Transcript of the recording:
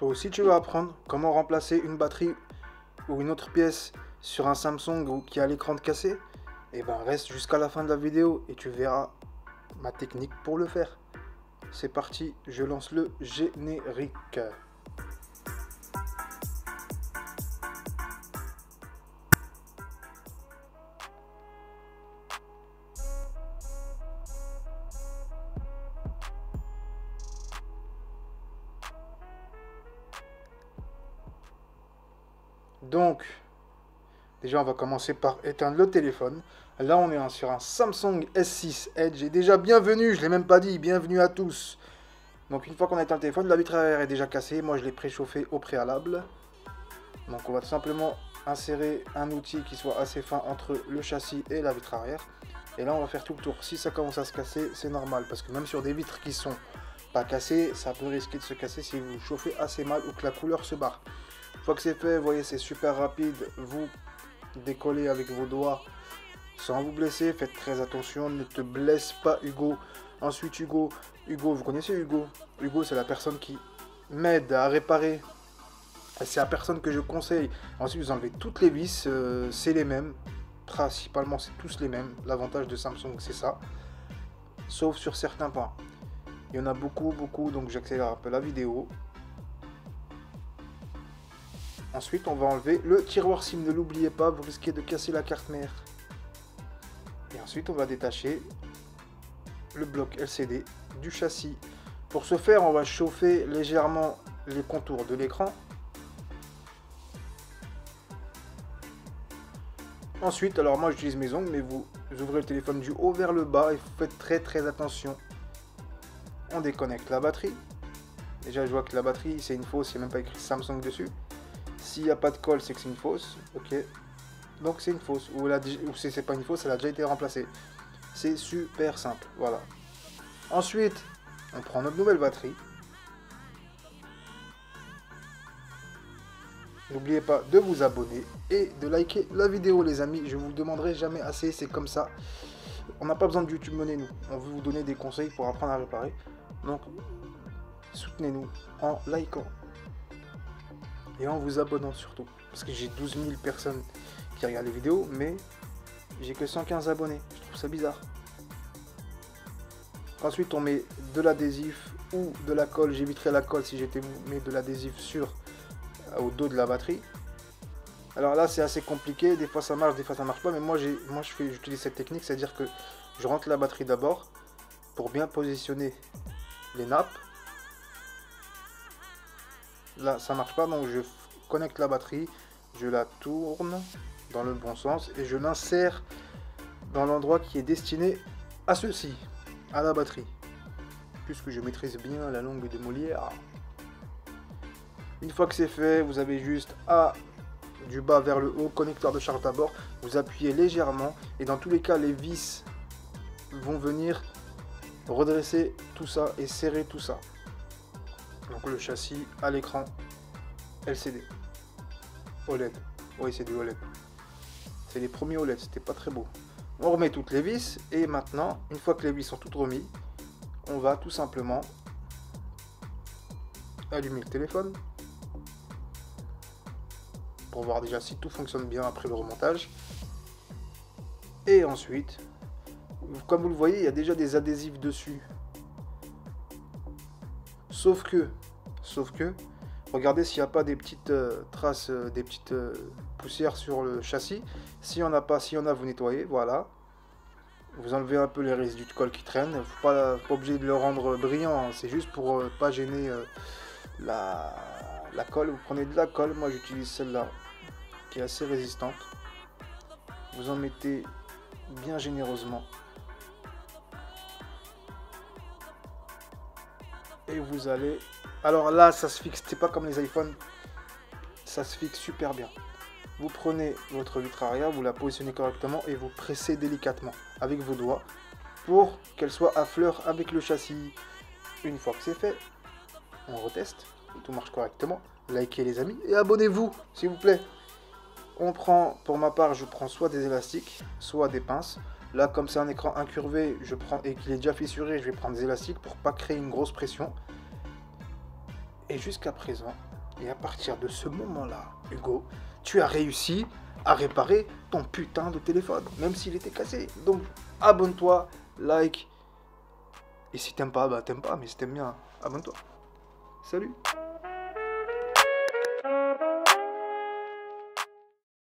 Toi aussi tu vas apprendre comment remplacer une batterie ou une autre pièce sur un Samsung ou qui a l'écran cassé, et ben reste jusqu'à la fin de la vidéo et tu verras ma technique pour le faire. C'est parti, je lance le générique. Donc, déjà on va commencer par éteindre le téléphone. Là on est sur un Samsung S6 Edge. Et déjà bienvenue, je ne l'ai même pas dit, bienvenue à tous. Donc une fois qu'on a éteint le téléphone, la vitre arrière est déjà cassée. Moi je l'ai préchauffé au préalable. Donc on va tout simplement insérer un outil qui soit assez fin entre le châssis et la vitre arrière. Et là on va faire tout le tour. Si ça commence à se casser, c'est normal. Parce que même sur des vitres qui sont pas cassées, ça peut risquer de se casser si vous chauffez assez mal ou que la couleur se barre. Une fois que c'est fait, vous voyez c'est super rapide. Vous décollez avec vos doigts sans vous blesser. Faites très attention, ne te blesse pas Hugo. Ensuite Hugo, vous connaissez Hugo? Hugo c'est la personne qui m'aide à réparer. C'est la personne que je conseille. Ensuite vous enlevez toutes les vis, c'est les mêmes. Principalement c'est tous les mêmes. L'avantage de Samsung c'est ça. Sauf sur certains points. Il y en a beaucoup, donc j'accélère un peu la vidéo. Ensuite on va enlever le tiroir SIM, ne l'oubliez pas, vous risquez de casser la carte mère. Et ensuite on va détacher le bloc LCD du châssis. Pour ce faire on va chauffer légèrement les contours de l'écran. Ensuite, alors moi j'utilise mes ongles, mais vous ouvrez le téléphone du haut vers le bas et vous faites très attention. On déconnecte la batterie. Déjà je vois que la batterie c'est une fausse, il n'y a même pas écrit Samsung dessus. S'il n'y a pas de colle, c'est que c'est une fausse. Ok. Donc c'est une fausse. Ou si c'est pas une fausse, elle a déjà été remplacée. C'est super simple. Voilà. Ensuite, on prend notre nouvelle batterie. N'oubliez pas de vous abonner et de liker la vidéo les amis. Je vous demanderai jamais assez, c'est comme ça. On n'a pas besoin de YouTube Money nous. On veut vous donner des conseils pour apprendre à réparer. Donc soutenez-nous en likant. Et en vous abonnant surtout. Parce que j'ai 12 000 personnes qui regardent les vidéos, mais j'ai que 115 abonnés. Je trouve ça bizarre. Ensuite, on met de l'adhésif ou de la colle. J'éviterai la colle si j'étais vous, mais de l'adhésif au dos de la batterie. Alors là, c'est assez compliqué. Des fois, ça marche, des fois, ça marche pas. Mais moi, j'utilise cette technique, c'est-à-dire que je rentre la batterie d'abord pour bien positionner les nappes. Là ça marche pas, donc je connecte la batterie, je la tourne dans le bon sens et je l'insère dans l'endroit qui est destiné à ceci, à la batterie, puisque je maîtrise bien la langue de Molière. Une fois que c'est fait, vous avez juste du bas vers le haut, connecteur de charge d'abord, vous appuyez légèrement et dans tous les cas les vis vont venir redresser tout ça et serrer tout ça. Donc le châssis à l'écran LCD OLED. Oui, c'est du OLED. C'est les premiers OLED, c'était pas très beau. On remet toutes les vis et maintenant, une fois que les vis sont toutes remises, on va tout simplement allumer le téléphone pour voir déjà si tout fonctionne bien après le remontage. Et ensuite, comme vous le voyez, il y a déjà des adhésifs dessus. Sauf que, regardez s'il n'y a pas des petites traces, des petites poussières sur le châssis. S'il n'y en a pas, s'il y en a, vous nettoyez, voilà. Vous enlevez un peu les résidus de colle qui traînent. Pas obligé de le rendre brillant, hein. C'est juste pour pas gêner la colle. Vous prenez de la colle, moi j'utilise celle-là, qui est assez résistante. Vous en mettez bien généreusement. Et vous allez... Alors là, ça se fixe, c'est pas comme les iPhones. Ça se fixe super bien. Vous prenez votre vitre arrière, vous la positionnez correctement et vous pressez délicatement avec vos doigts pour qu'elle soit à fleur avec le châssis. Une fois que c'est fait, on reteste, tout marche correctement. Likez les amis et abonnez-vous s'il vous plaît. On prend, pour ma part, je prends soit des élastiques, soit des pinces. Là, comme c'est un écran incurvé, je prends et qu'il est déjà fissuré, je vais prendre des élastiques pour pas créer une grosse pression. Et jusqu'à présent, Et à partir de ce moment-là, Hugo, tu as réussi à réparer ton putain de téléphone, même s'il était cassé. Donc, abonne-toi, like. Et si t'aimes pas, bah t'aimes pas, mais si t'aimes bien, abonne-toi. Salut!